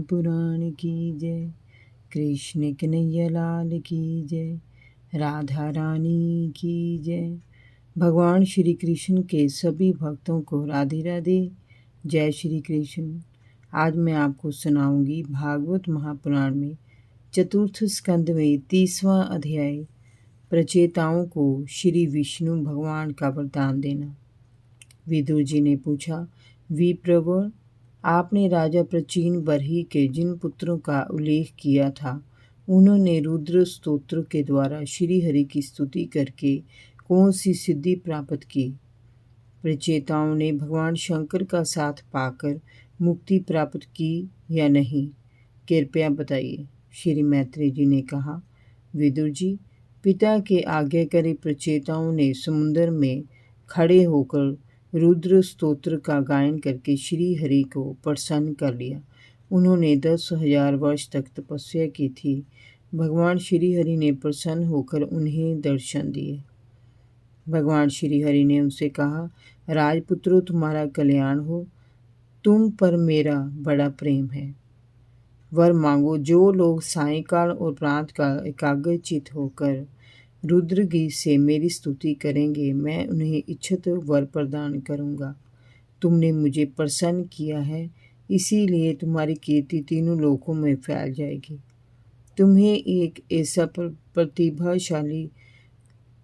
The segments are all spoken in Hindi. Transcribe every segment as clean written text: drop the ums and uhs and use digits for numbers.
महापुराण की जय। कृष्ण कन्हैया लाल की जय। राधा रानी की जय। भगवान श्री कृष्ण के सभी भक्तों को राधे राधे। जय श्री कृष्ण। आज मैं आपको सुनाऊंगी भागवत महापुराण में चतुर्थ स्कंद में 30वां अध्याय, प्रचेताओं को श्री विष्णु भगवान का वरदान देना। विदुर जी ने पूछा, विप्रवर, आपने राजा प्रचीन बरही के जिन पुत्रों का उल्लेख किया था, उन्होंने रुद्र स्तोत्र के द्वारा श्री हरि की स्तुति करके कौन सी सिद्धि प्राप्त की? प्रचेताओं ने भगवान शंकर का साथ पाकर मुक्ति प्राप्त की या नहीं? कृपया बताइए। श्री मैत्रेय जी ने कहा, विदुर जी, पिता के आज्ञाकारी प्रचेताओं ने समुद्र में खड़े होकर रुद्र स्तोत्र का गायन करके श्री हरि को प्रसन्न कर लिया। उन्होंने 10,000 वर्ष तक तपस्या की थी। भगवान श्री हरि ने प्रसन्न होकर उन्हें दर्शन दिए। भगवान श्री हरि ने उनसे कहा, राजपुत्रों, तुम्हारा कल्याण हो। तुम पर मेरा बड़ा प्रेम है। वर मांगो। जो लोग सायंकाल और प्रातःकाल एकाग्रचित होकर रुद्र गीत से मेरी स्तुति करेंगे, मैं उन्हें इच्छित वर प्रदान करूंगा। तुमने मुझे प्रसन्न किया है, इसीलिए तुम्हारी कीर्ति तीनों लोकों में फैल जाएगी। तुम्हें एक ऐसा प्रतिभाशाली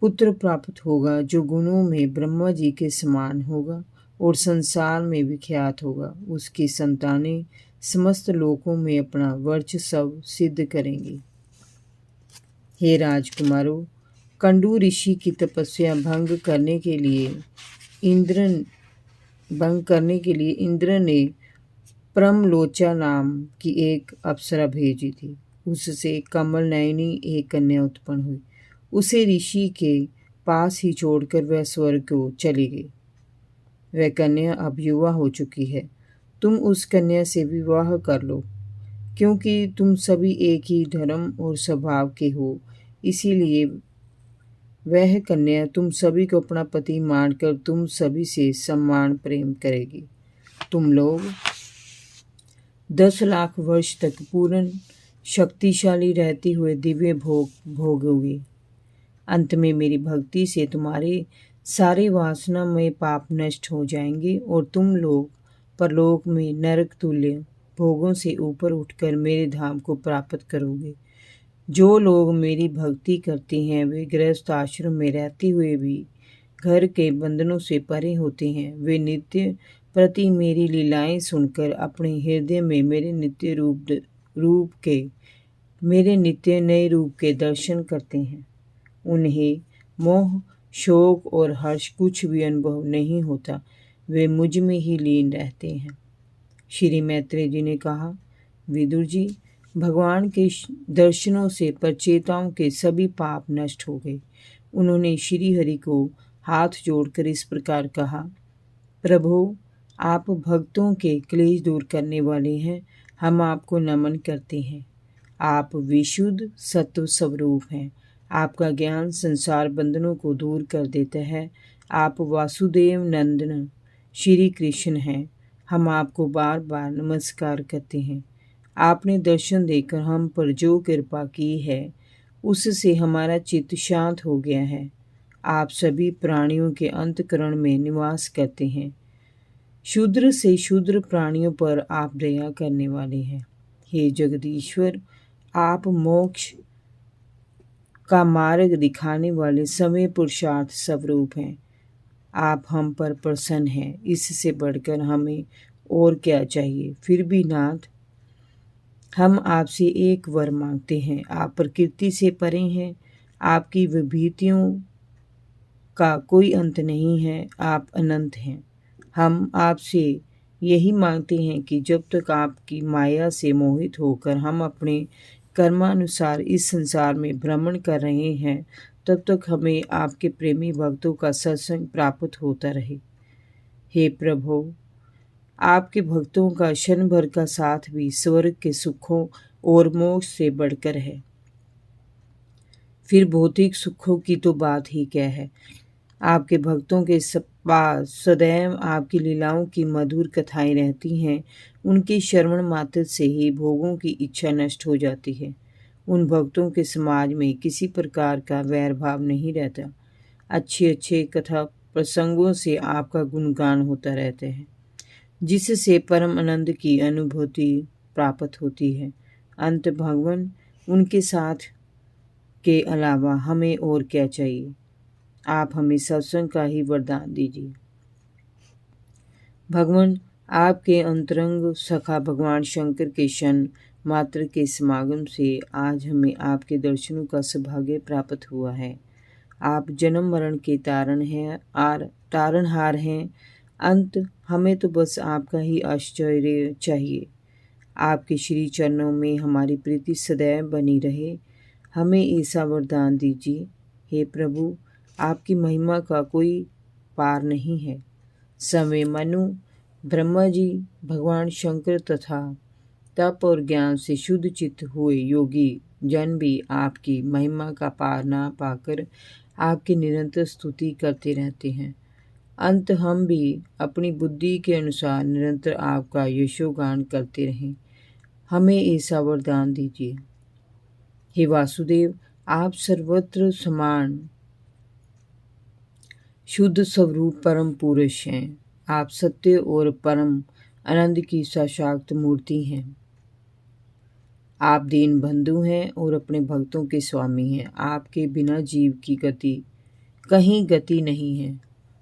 पुत्र प्राप्त होगा जो गुणों में ब्रह्मा जी के समान होगा और संसार में विख्यात होगा। उसकी संतानें समस्त लोकों में अपना वर्चस्व सिद्ध करेंगी। हे राजकुमारों, कंडू ऋषि की तपस्या भंग करने के लिए इंद्र ने प्रमलोचा नाम की एक अप्सरा भेजी थी। उससे कमल नयनी एक कन्या उत्पन्न हुई। उसे ऋषि के पास ही छोड़कर वह स्वर्ग को चली गई। वह कन्या अब युवा हो चुकी है। तुम उस कन्या से विवाह कर लो, क्योंकि तुम सभी एक ही धर्म और स्वभाव के हो। इसीलिए वह कन्या तुम सभी को अपना पति मानकर तुम सभी से सम्मान प्रेम करेगी। तुम लोग 10 लाख वर्ष तक पूर्ण शक्तिशाली रहते हुए दिव्य भोग भोगोगे। अंत में मेरी भक्ति से तुम्हारे सारे वासनामय पाप नष्ट हो जाएंगे और तुम लोग परलोक में नरक तुल्य भोगों से ऊपर उठकर मेरे धाम को प्राप्त करोगे। जो लोग मेरी भक्ति करते हैं, वे गृहस्थ आश्रम में रहते हुए भी घर के बंधनों से परे होते हैं। वे नित्य प्रति मेरी लीलाएं सुनकर अपने हृदय में मेरे नित्य नए रूप के दर्शन करते हैं। उन्हें मोह, शोक और हर्ष कुछ भी अनुभव नहीं होता। वे मुझ में ही लीन रहते हैं। श्री मैत्रेय जी ने कहा, विदुर जी, भगवान के दर्शनों से प्रचेताओं के सभी पाप नष्ट हो गए। उन्होंने श्री हरि को हाथ जोड़कर इस प्रकार कहा, प्रभु, आप भक्तों के क्लेश दूर करने वाले हैं। हम आपको नमन करते हैं। आप विशुद्ध सत्व स्वरूप हैं। आपका ज्ञान संसार बंधनों को दूर कर देता है। आप वासुदेव नंदन श्री कृष्ण हैं। हम आपको बार बार नमस्कार करते हैं। आपने दर्शन देकर हम पर जो कृपा की है, उससे हमारा चित्त शांत हो गया है। आप सभी प्राणियों के अंतःकरण में निवास करते हैं। शूद्र से शूद्र प्राणियों पर आप दया करने वाले हैं। हे जगदीश्वर, आप मोक्ष का मार्ग दिखाने वाले समय पुरुषार्थ स्वरूप हैं। आप हम पर प्रसन्न हैं। इससे बढ़कर हमें और क्या चाहिए? फिर भी नाथ, हम आपसे एक वर मांगते हैं। आप प्रकृति से परे हैं। आपकी विभूतियों का कोई अंत नहीं है। आप अनंत हैं। हम आपसे यही मांगते हैं कि जब तक आपकी माया से मोहित होकर हम अपने कर्मानुसार इस संसार में भ्रमण कर रहे हैं, तब तक हमें आपके प्रेमी भक्तों का सत्संग प्राप्त होता रहे। हे प्रभु, आपके भक्तों का क्षण भर का साथ भी स्वर्ग के सुखों और मोक्ष से बढ़कर है। फिर भौतिक सुखों की तो बात ही क्या है। आपके भक्तों के पास सदैव आपकी लीलाओं की मधुर कथाएं रहती हैं। उनके श्रवण मात्र से ही भोगों की इच्छा नष्ट हो जाती है। उन भक्तों के समाज में किसी प्रकार का वैर भाव नहीं रहता। अच्छे अच्छे कथा प्रसंगों से आपका गुणगान होता रहता है, जिससे परम आनंद की अनुभूति प्राप्त होती है। अंत भगवान, उनके साथ के अलावा हमें और क्या चाहिए। आप हमें सत्संग का ही वरदान दीजिए। भगवान, आपके अंतरंग सखा भगवान शंकर के क्षण मात्र के समागम से आज हमें आपके दर्शनों का सौभाग्य प्राप्त हुआ है। आप जन्म मरण के तारणहार हैं। अंत हमें तो बस आपका ही आश्चर्य चाहिए। आपके श्री चरणों में हमारी प्रीति सदैव बनी रहे। हमें ऐसा वरदान दीजिए। हे प्रभु, आपकी महिमा का कोई पार नहीं है। समय मनु, ब्रह्मा जी, भगवान शंकर तथा तप और ज्ञान से शुद्ध चित्त हुए योगी जन भी आपकी महिमा का पार ना पाकर आपकी निरंतर स्तुति करते रहते हैं। अंत हम भी अपनी बुद्धि के अनुसार निरंतर आपका यशोगान करते रहें। हमें ऐसा वरदान दीजिए। हे वासुदेव, आप सर्वत्र समान शुद्ध स्वरूप परम पुरुष हैं। आप सत्य और परम आनंद की साक्षात मूर्ति हैं। आप दीन बंधु हैं और अपने भक्तों के स्वामी हैं। आपके बिना जीव की कहीं गति नहीं है।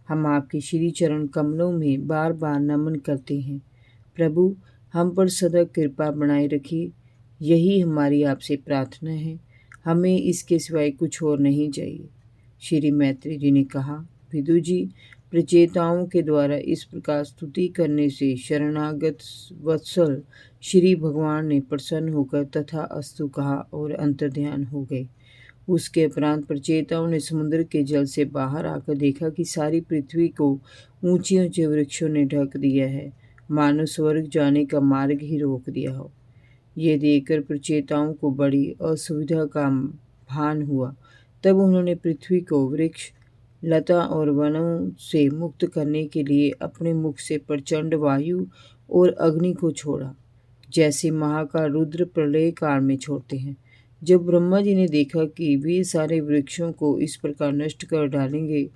हम आपके श्री चरण कमलों में बार बार नमन करते हैं। प्रभु, हम पर सदा कृपा बनाए रखिए। यही हमारी आपसे प्रार्थना है। हमें इसके सिवाय कुछ और नहीं चाहिए। श्री मैत्री जी ने कहा, विदु जी, प्रचेताओं के द्वारा इस प्रकार स्तुति करने से शरणागत वत्सल श्री भगवान ने प्रसन्न होकर तथा अस्तु कहा और अंतर्ध्यान हो गए। उसके उपरांत प्रचेताओं ने समुद्र के जल से बाहर आकर देखा कि सारी पृथ्वी को ऊंचे ऊंचे वृक्षों ने ढक दिया है, मानो स्वर्ग जाने का मार्ग ही रोक दिया हो। ये देखकर प्रचेताओं को बड़ी असुविधा का भान हुआ। तब उन्होंने पृथ्वी को वृक्ष, लता और वनों से मुक्त करने के लिए अपने मुख से प्रचंड वायु और अग्नि को छोड़ा, जैसे महाकाल रुद्र प्रलय काल में छोड़ते हैं। जब ब्रह्मा जी ने देखा कि वे सारे वृक्षों को इस प्रकार नष्ट कर डालेंगे,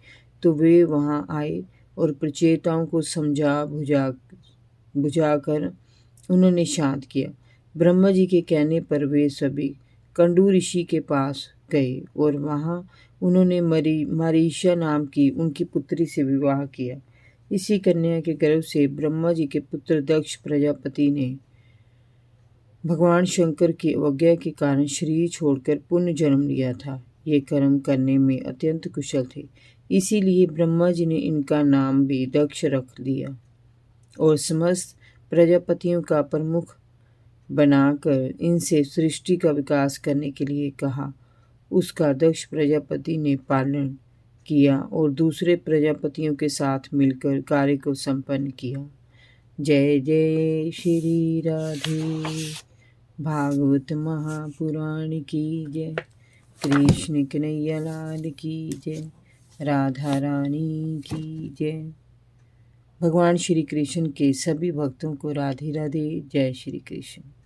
तो वे वहां आए और प्रचेताओं को समझा बुझाकर उन्होंने शांत किया। ब्रह्मा जी के कहने पर वे सभी कंडू ऋषि के पास गए और वहां उन्होंने मरीषा नाम की उनकी पुत्री से विवाह किया। इसी कन्या के गर्भ से ब्रह्मा जी के पुत्र दक्ष प्रजापति ने भगवान शंकर की अवज्ञा के कारण शरीर छोड़कर पुण्य जन्म लिया था। ये कर्म करने में अत्यंत कुशल थे, इसीलिए ब्रह्मा जी ने इनका नाम भी दक्ष रख दिया और समस्त प्रजापतियों का प्रमुख बनाकर इनसे सृष्टि का विकास करने के लिए कहा। उसका दक्ष प्रजापति ने पालन किया और दूसरे प्रजापतियों के साथ मिलकर कार्य को संपन्न किया। जय जय श्री राधे। भागवत महापुराण की जय। कृष्ण कन्हैया लाल की जय। राधा रानी की जय। भगवान श्री कृष्ण के सभी भक्तों को राधे राधे। जय श्री कृष्ण।